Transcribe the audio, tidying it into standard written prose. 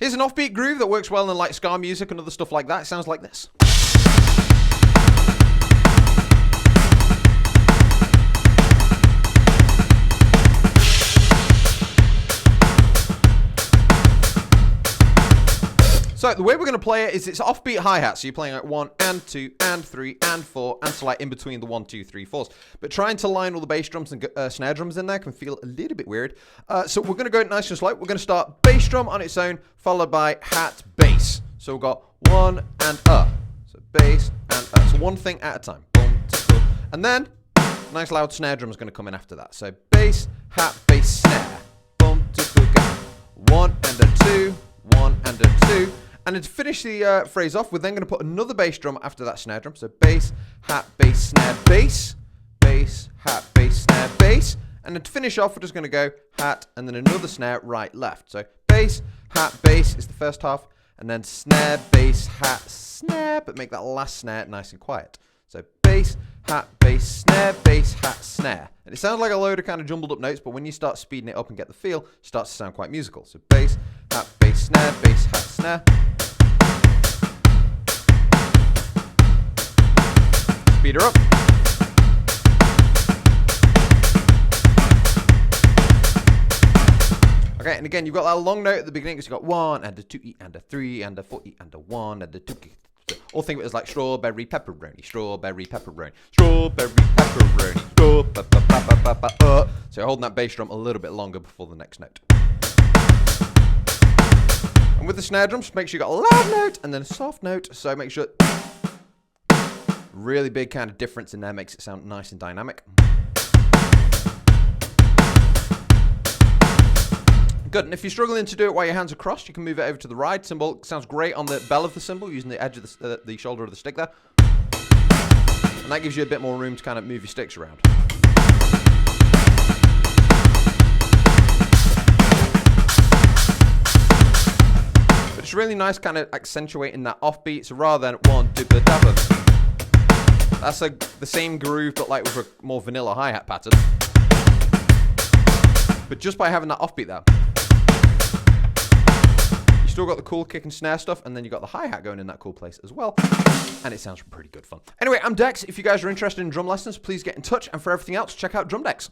Here's an offbeat groove that works well in like ska music and other stuff like that. It sounds like this. So the way we're going to play it is it's offbeat hi-hat. So you're playing like 1 and 2 and 3 and 4 and so like in between the 1, 2, 3, 4s. But trying to line all the bass drums and snare drums in there can feel a little bit weird. So we're going to go nice and slow. We're going to start bass drum on its own, followed by hat, bass. So we've got 1 and So bass and So one thing at a time. Boom, boom. And then nice loud snare drum is going to come in after that. So bass, hat, bass, snare. Boom, go. 1 and a 2, 1 and a 2. And then to finish the phrase off, we're then going to put another bass drum after that snare drum. So bass, hat, bass, snare, bass. Bass, hat, bass, snare, bass. And then to finish off, we're just going to go hat, and then another snare, right, left. So bass, hat, bass is the first half. And then snare, bass, hat, snare. But make that last snare nice and quiet. So bass, hat, bass, hat, snare. And it sounds like a load of kind of jumbled up notes, but when you start speeding it up and get the feel, it starts to sound quite musical. So bass, hat, hat, snare. Speed her up. Okay, and again, you've got that long note at the beginning, because you've got 1 and a 2E and a 3 and a 4E and a 1 and a 2E. All think of it as like strawberry pepperoni, strawberry pepperoni, strawberry pepperoni, So you're holding that bass drum a little bit longer before the next note. And with the snare drums, make sure you got a loud note and then a soft note. So make sure really big kind of difference in there makes it sound nice and dynamic. Good, and if you're struggling to do it while your hands are crossed, you can move it over to the ride cymbal. It sounds great on the bell of the cymbal, using the edge of the shoulder of the stick there. And that gives you a bit more room to kind of move your sticks around. But it's really nice kind of accentuating that offbeat, so rather than 1, 2, da. That's the same groove, but like with a more vanilla hi-hat pattern. But just by having that offbeat there, you still got the cool kick and snare stuff, and then you got the hi-hat going in that cool place as well. And it sounds pretty good fun. Anyway, I'm Dex. If you guys are interested in drum lessons, please get in touch. And for everything else, check out Drumdex.